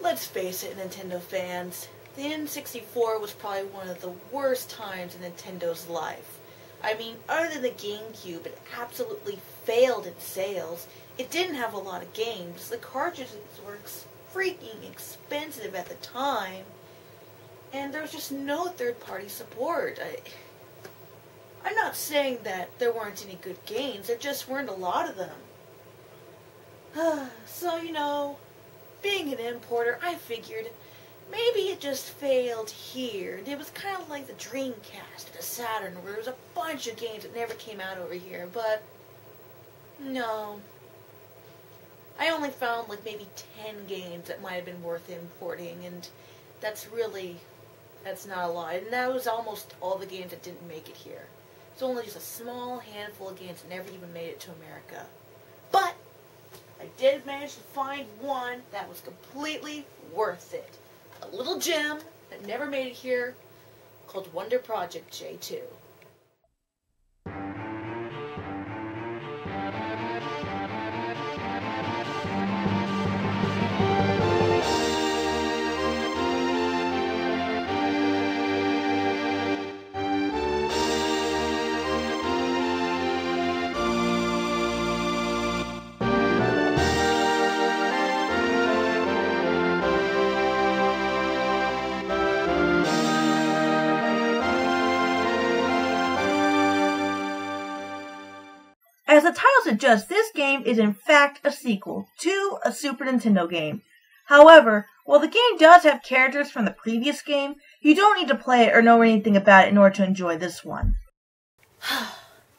let's face it, Nintendo fans, the N64 was probably one of the worst times in Nintendo's life. I mean, other than the GameCube, it absolutely failed in sales. It didn't have a lot of games. The cartridges were freaking expensive at the time. And there was just no third-party support. I'm not saying that there weren't any good games. There just weren't a lot of them. So, you know, being an importer, I figured maybe it just failed here. It was kind of like the Dreamcast or the Saturn, where there was a bunch of games that never came out over here, but no. I only found like maybe 10 games that might have been worth importing, and that's not a lot. And that was almost all the games that didn't make it here. It's only just a small handful of games that never even made it to America. But I did manage to find one that was completely worth it. A little gem that never made it here, called Wonder Project J2. As the title suggests, this game is in fact a sequel to a Super Nintendo game. However, while the game does have characters from the previous game, you don't need to play it or know anything about it in order to enjoy this one.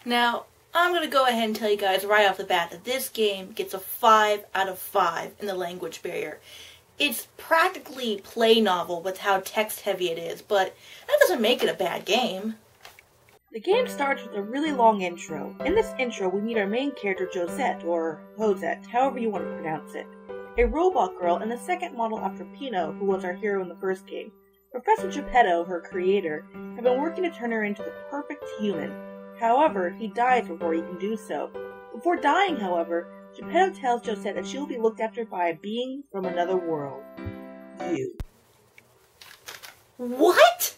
Now, I'm going to go ahead and tell you guys right off the bat that this game gets a 5 out of 5 in the language barrier. It's practically play novel with how text heavy it is, but that doesn't make it a bad game. The game starts with a really long intro. In this intro, we meet our main character Josette, or Josette, however you want to pronounce it, a robot girl and the second model after Pino, who was our hero in the first game. Professor Geppetto, her creator, had been working to turn her into the perfect human. However, he dies before he can do so. Before dying, however, Geppetto tells Josette that she will be looked after by a being from another world. You. What?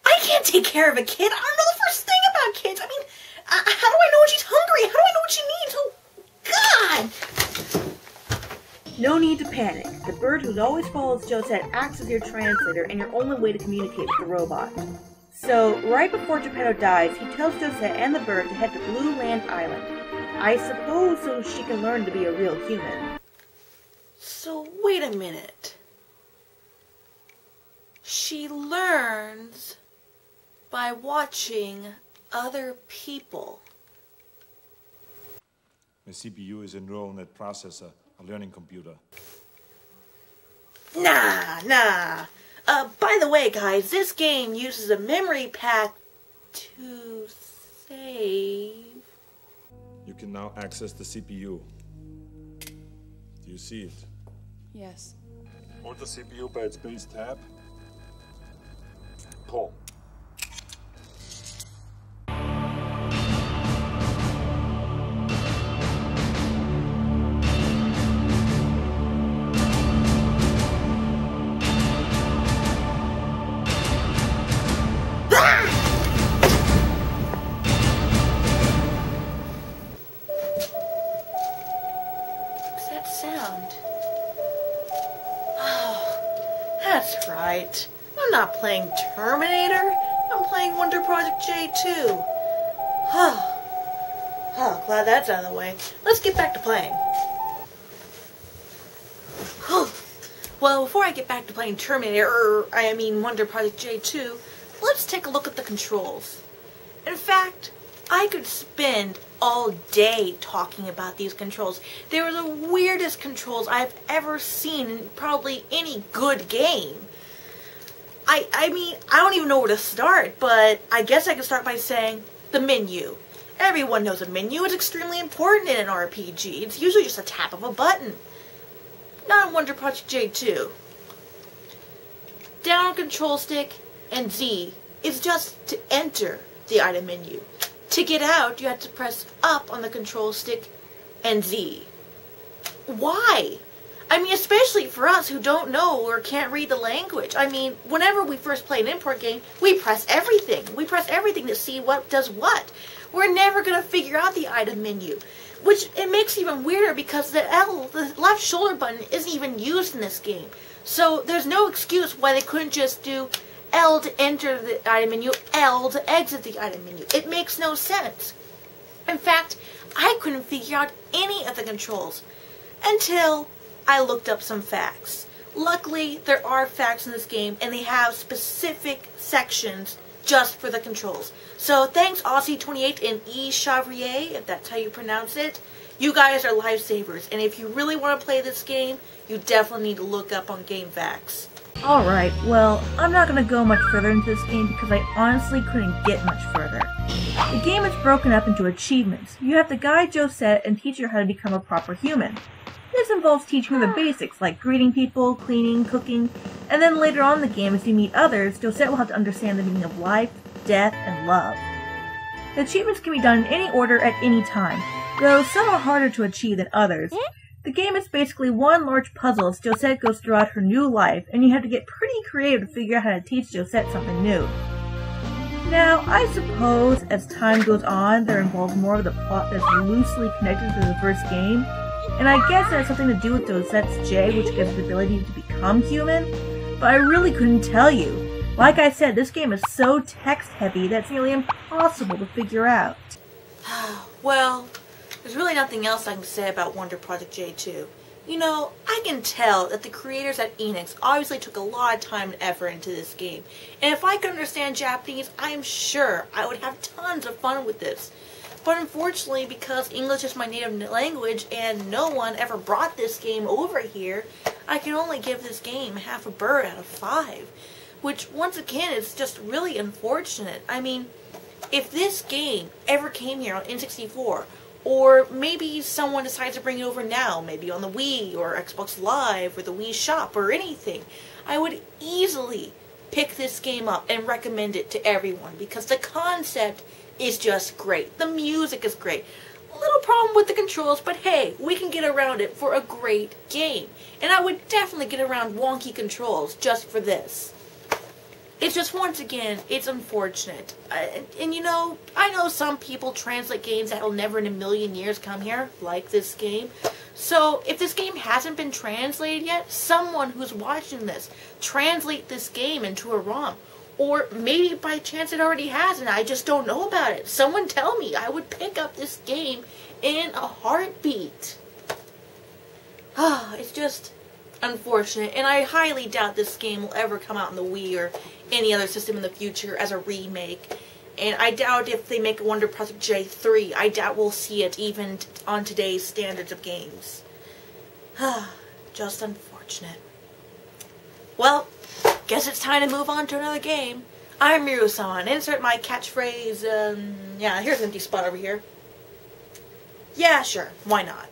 I can't take care of a kid. I don't know the first thing about kids. I mean, how do I know when she's hungry? How do I know what she needs? Oh, God! No need to panic. The bird who always follows Josette acts as your translator and your only way to communicate with the robot. So, right before Geppetto dies, he tells Josette and the bird to head to Blue Land Island. I suppose so she can learn to be a real human. So, wait a minute. She learns by watching other people. The CPU is a neural net processor, a learning computer. Nah. By the way, guys, this game uses a memory pack to save. You can now access the CPU. Do you see it? Yes. Hold the CPU by its base tab. Pull. What's that sound? Oh, that's right. I'm not playing Terminator. I'm playing Wonder Project J2. Oh, glad that's out of the way. Let's get back to playing. Well, before I get back to playing Terminator, Wonder Project J2, let's take a look at the controls. In fact, I could spend all day talking about these controls. They were the weirdest controls I've ever seen in probably any good game. I don't even know where to start, but I guess I could start by saying the menu. Everyone knows a menu is extremely important in an RPG. It's usually just a tap of a button. Not in Wonder Project J2. Down on control stick and Z is just to enter the item menu. To get out, you have to press up on the control stick and Z. Why? I mean, especially for us who don't know or can't read the language. I mean, whenever we first play an import game, we press everything. We press everything to see what does what. We're never going to figure out the item menu. Which, it makes it even weirder because the left shoulder button, isn't even used in this game. So, there's no excuse why they couldn't just do L to enter the item menu, L to exit the item menu. It makes no sense. In fact, I couldn't figure out any of the controls until I looked up some facts. Luckily, there are facts in this game, and they have specific sections just for the controls. So thanks Aussie28 and E. Chavrier, if that's how you pronounce it. You guys are lifesavers, and if you really want to play this game, you definitely need to look up on game facts. Alright, well, I'm not going to go much further into this game because I honestly couldn't get much further. The game is broken up into achievements. You have to guide Josette and teach her how to become a proper human. This involves teaching her the basics, like greeting people, cleaning, cooking, and then later on in the game, as you meet others, Josette will have to understand the meaning of life, death, and love. The achievements can be done in any order at any time, though some are harder to achieve than others. The game is basically one large puzzle as Josette goes throughout her new life, and you have to get pretty creative to figure out how to teach Josette something new. Now, I suppose as time goes on, there involves more of the plot that's loosely connected to the first game, and I guess that has something to do with Josette's J, which gives the ability to become human, but I really couldn't tell you. Like I said, this game is so text-heavy that it's nearly impossible to figure out. Well, there's really nothing else I can say about Wonder Project J2. You know, I can tell that the creators at Enix obviously took a lot of time and effort into this game. And if I could understand Japanese, I am sure I would have tons of fun with this. But unfortunately, because English is my native language and no one ever brought this game over here, I can only give this game half a bird out of 5. Which, once again, is just really unfortunate. I mean, if this game ever came here on N64, or maybe someone decides to bring it over now, maybe on the Wii, or Xbox Live, or the Wii Shop, or anything, I would easily pick this game up and recommend it to everyone, because the concept is just great. The music is great. A little problem with the controls, but hey, we can get around it for a great game. And I would definitely get around wonky controls just for this. It's just, once again, it's unfortunate. And you know, I know some people translate games that will never in a million years come here, like this game. So, if this game hasn't been translated yet, someone who's watching this, translate this game into a ROM. Or maybe by chance it already has and I just don't know about it. Someone tell me. I would pick up this game in a heartbeat. It's just unfortunate. And I highly doubt this game will ever come out on the Wii or any other system in the future as a remake. And I doubt if they make a Wonder Project J3, I doubt we'll see it even on today's standards of games. Just unfortunate. Well, guess it's time to move on to another game. I'm Meru-Sama, and insert my catchphrase, yeah, here's an empty spot over here. Yeah, sure, why not?